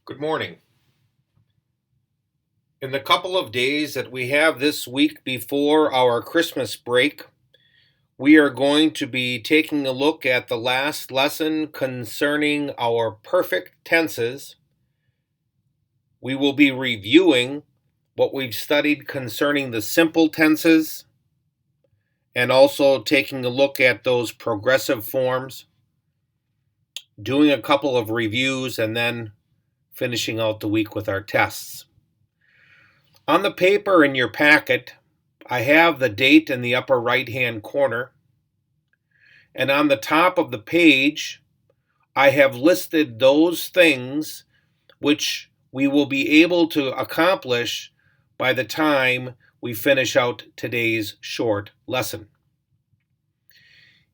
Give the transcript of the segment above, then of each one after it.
Good morning. In the couple of days that we have this week before our Christmas break, we are going to be taking a look at the last lesson concerning our perfect tenses. We will be reviewing what we've studied concerning the simple tenses and also taking a look at those progressive forms, doing a couple of reviews, and then finishing out the week with our tests. On the paper in your packet, I have the date in the upper right-hand corner, and on the top of the page, I have listed those things which we will be able to accomplish by the time we finish out today's short lesson.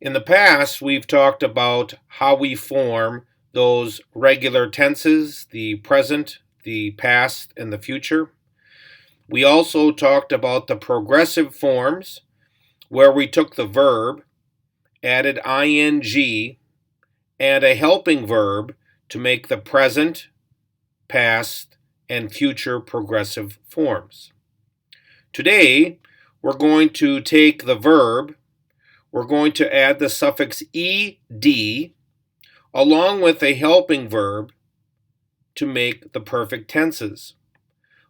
In the past, we've talked about how we form those regular tenses, the present, the past, and the future. We also talked about the progressive forms, where we took the verb, added ing, and a helping verb to make the present, past, and future progressive forms. Today, we're going to take the verb, we're going to add the suffix ed, along with a helping verb to make the perfect tenses.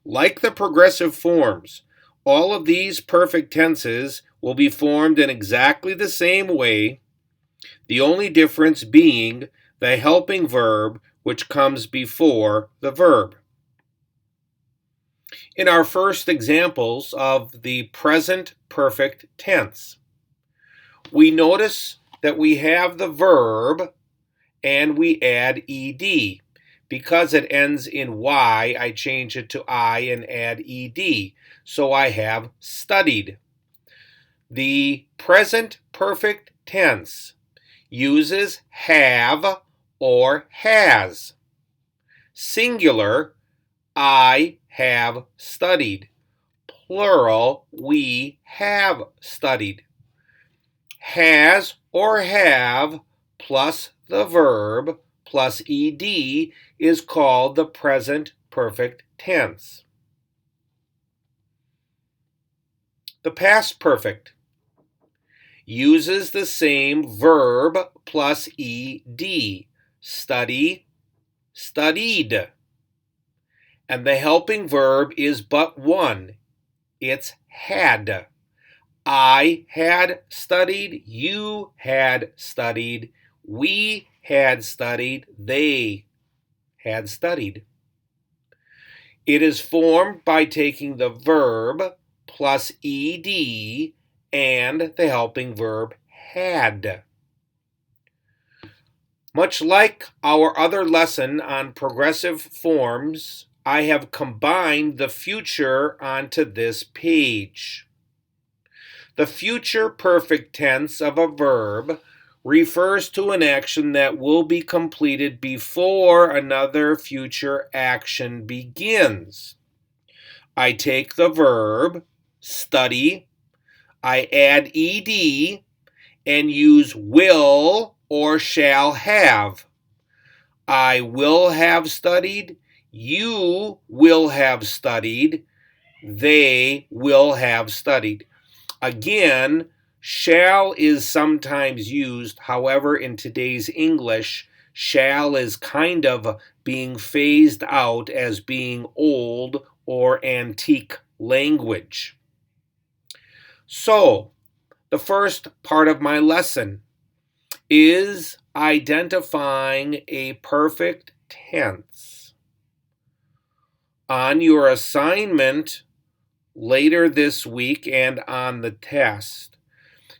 Like the progressive forms, all of these perfect tenses will be formed in exactly the same way, the only difference being the helping verb which comes before the verb. In our first examples of the present perfect tense, we notice that we have the verb and we add ed. Because it ends in Y, I change it to I and add ed. So I have studied. The present perfect tense uses have or has. Singular, I have studied. Plural, we have studied. Has or have plus the verb plus ed is called the present perfect tense. The past perfect uses the same verb plus ed, study, studied. And the helping verb is but one, it's had. I had studied, you had studied, we had studied, they had studied. It is formed by taking the verb plus ed and the helping verb had. Much like our other lesson on progressive forms, I have combined the future onto this page. The future perfect tense of a verb refers to an action that will be completed before another future action begins. I take the verb, study, I add ed, and use will or shall have. I will have studied, you will have studied, they will have studied. Again, shall is sometimes used. However, in today's English, shall is kind of being phased out as being old or antique language. So, the first part of my lesson is identifying a perfect tense. On your assignment later this week and on the test,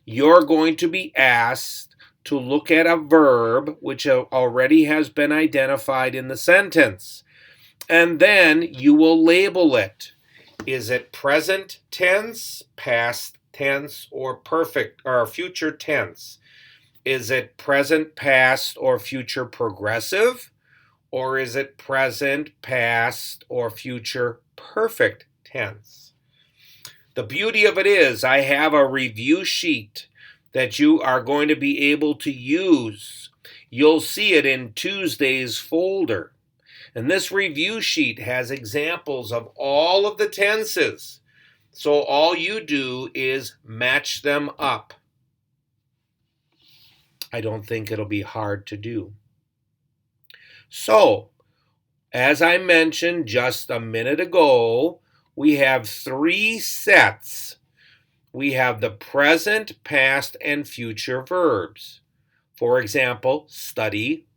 you're going to be asked to look at a verb which already has been identified in the sentence, and then you will label it. Is it present tense, past tense, or perfect or future tense? Is it present, past, or future progressive? Or is it present, past, or future perfect tense? The beauty of it is I have a review sheet that you are going to be able to use. You'll see it in Tuesday's folder. And this review sheet has examples of all of the tenses. So all you do is match them up. I don't think it'll be hard to do. So, as I mentioned just a minute ago, we have 3 sets. We have the present, past, and future verbs. For example, study,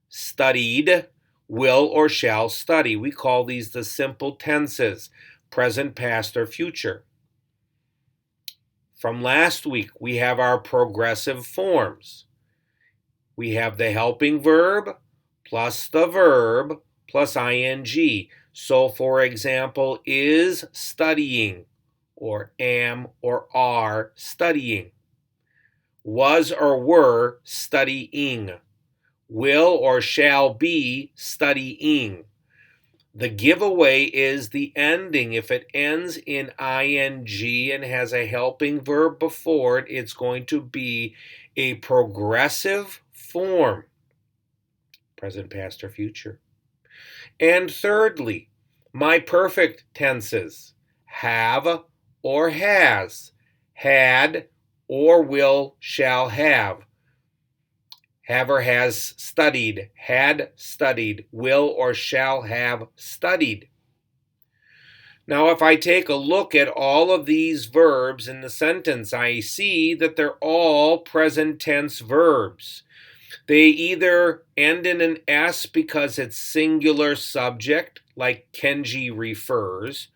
studied, will or shall study. We call these the simple tenses, present, past, or future. From last week, we have our progressive forms. We have the helping verb plus the verb plus ing. So, for example, is studying, or am or are studying. Was or were studying. Will or shall be studying. The giveaway is the ending. If it ends in ing and has a helping verb before it, it's going to be a progressive form, present, past, or future. And thirdly, my perfect tenses, have or has, had or will, shall have. Have or has studied, had studied, will or shall have studied. Now, if I take a look at all of these verbs in the sentence, I see that they're all present tense verbs. They either end in an S because it's singular subject, like Kenji refers,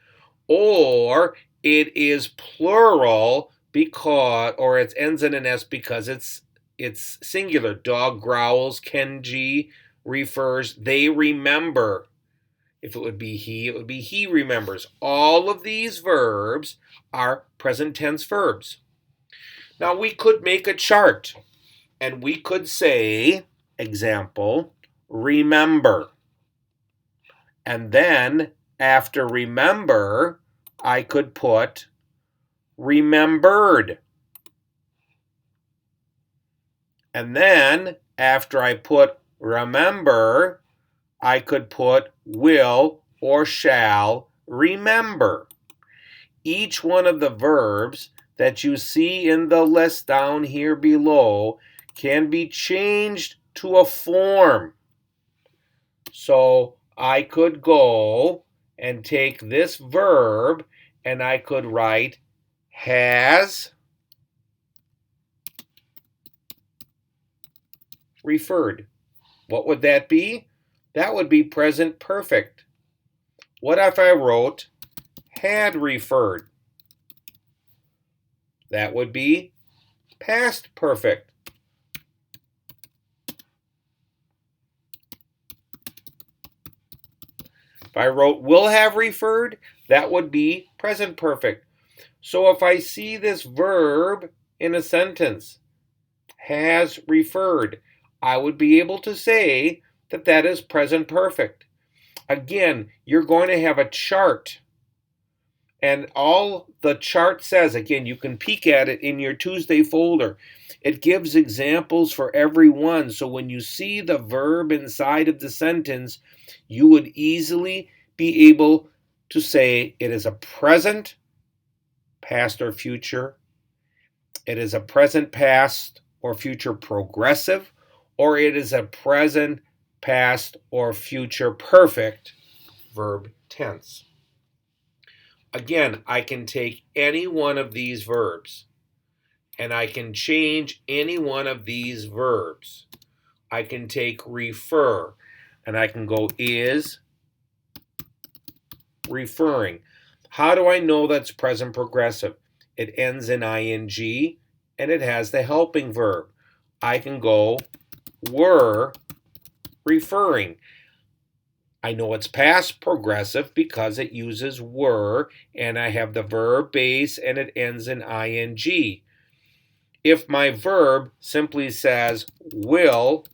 or it is plural because, or it ends in an S because it's singular. Dog growls, Kenji refers, they remember. If it would be he remembers. All of these verbs are present tense verbs. Now we could make a chart and we could say, example, remember. And then after remember, I could put remembered. And then after I put remember, I could put will or shall remember. Each one of the verbs that you see in the list down here below can be changed to a form. So I could go and take this verb and I could write has referred. What would that be? That would be present perfect. What if I wrote had referred? That would be past perfect. If I wrote will have referred, that would be present perfect. So if I see this verb in a sentence, has referred, I would be able to say that that is present perfect. Again, you're going to have a chart. And all the chart says, again, you can peek at it in your Tuesday folder. It gives examples for every one. So when you see the verb inside of the sentence, you would easily be able to say it is a present, past, or future. It is a present, past, or future progressive, or it is a present, past, or future perfect verb tense. Again, I can take any one of these verbs and I can change any one of these verbs. I can take refer and I can go is referring. How do I know that's present progressive? It ends in ing and it has the helping verb. I can go were referring. I know it's past progressive because it uses were and I have the verb base and it ends in ing. If my verb simply says will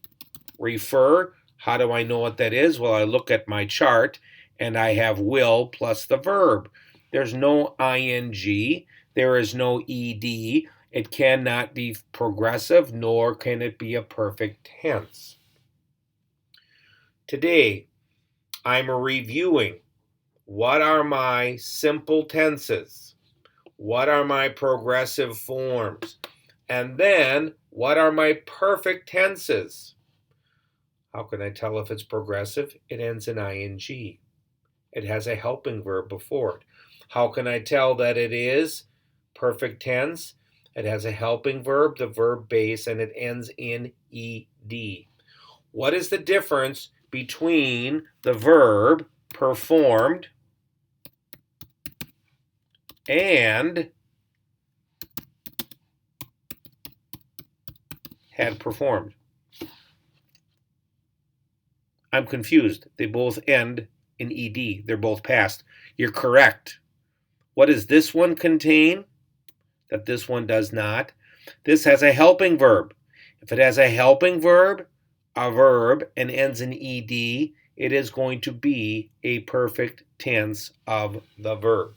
refer, how do I know what that is? Well, I look at my chart and I have will plus the verb. There's no ing, there is no ed. It cannot be progressive, nor can it be a perfect tense. Today, I'm reviewing. What are my simple tenses? What are my progressive forms? And then, what are my perfect tenses? How can I tell if it's progressive? It ends in ing. It has a helping verb before it. How can I tell that it is perfect tense? It has a helping verb, the verb base, and it ends in ed. What is the difference between the verb performed and had performed? I'm confused. They both end in ed. They're both past. You're correct. What does this one contain that this one does not? This has a helping verb. If it has a helping verb, and ends in ed, it is going to be a perfect tense of the verb.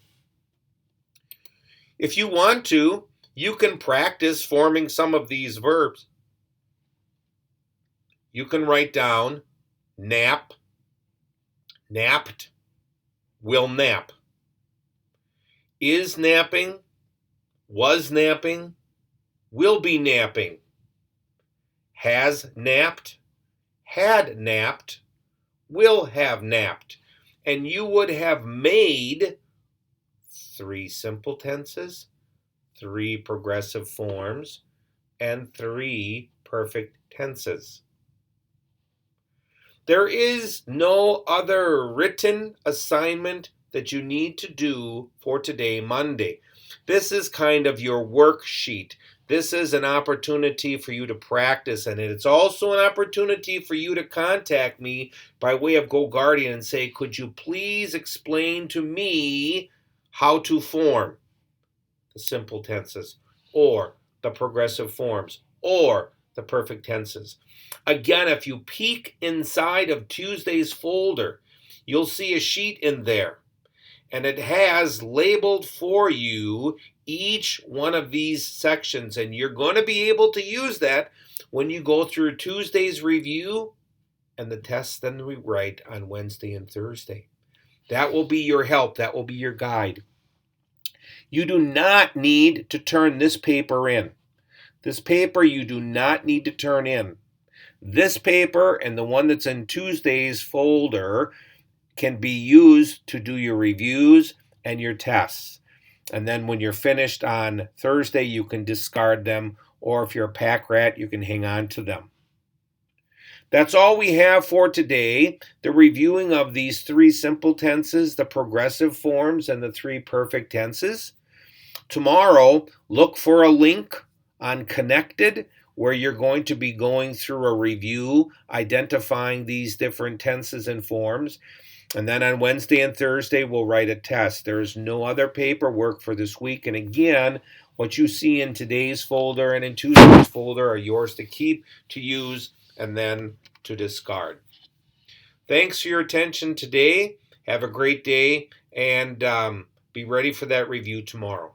If you want to, you can practice forming some of these verbs. You can write down nap, napped, will nap. Is napping, was napping, will be napping. Has napped, had napped, will have napped. And you would have made 3 simple tenses, 3 progressive forms, and 3 perfect tenses. There is no other written assignment that you need to do for today, Monday. This is kind of your worksheet. This is an opportunity for you to practice, and it's also an opportunity for you to contact me by way of GoGuardian and say, could you please explain to me how to form the simple tenses or the progressive forms or the perfect tenses. Again, if you peek inside of Tuesday's folder, you'll see a sheet in there, and it has labeled for you each one of these sections, and you're going to be able to use that when you go through Tuesday's review and the tests then we write on Wednesday and Thursday. That will be your help. That will be your guide. You do not need to turn this paper in. This paper you do not need to turn in. This paper and the one that's in Tuesday's folder can be used to do your reviews and your tests. And then when you're finished on Thursday, you can discard them, or if you're a pack rat, you can hang on to them. That's all we have for today. The reviewing of these 3 simple tenses, the progressive forms, and the 3 perfect tenses. Tomorrow, look for a link on Connected where you're going to be going through a review, identifying these different tenses and forms. And then on Wednesday and Thursday, we'll write a test. There is no other paperwork for this week. And again, what you see in today's folder and in Tuesday's folder are yours to keep, to use, and then to discard. Thanks for your attention today. Have a great day, and be ready for that review tomorrow.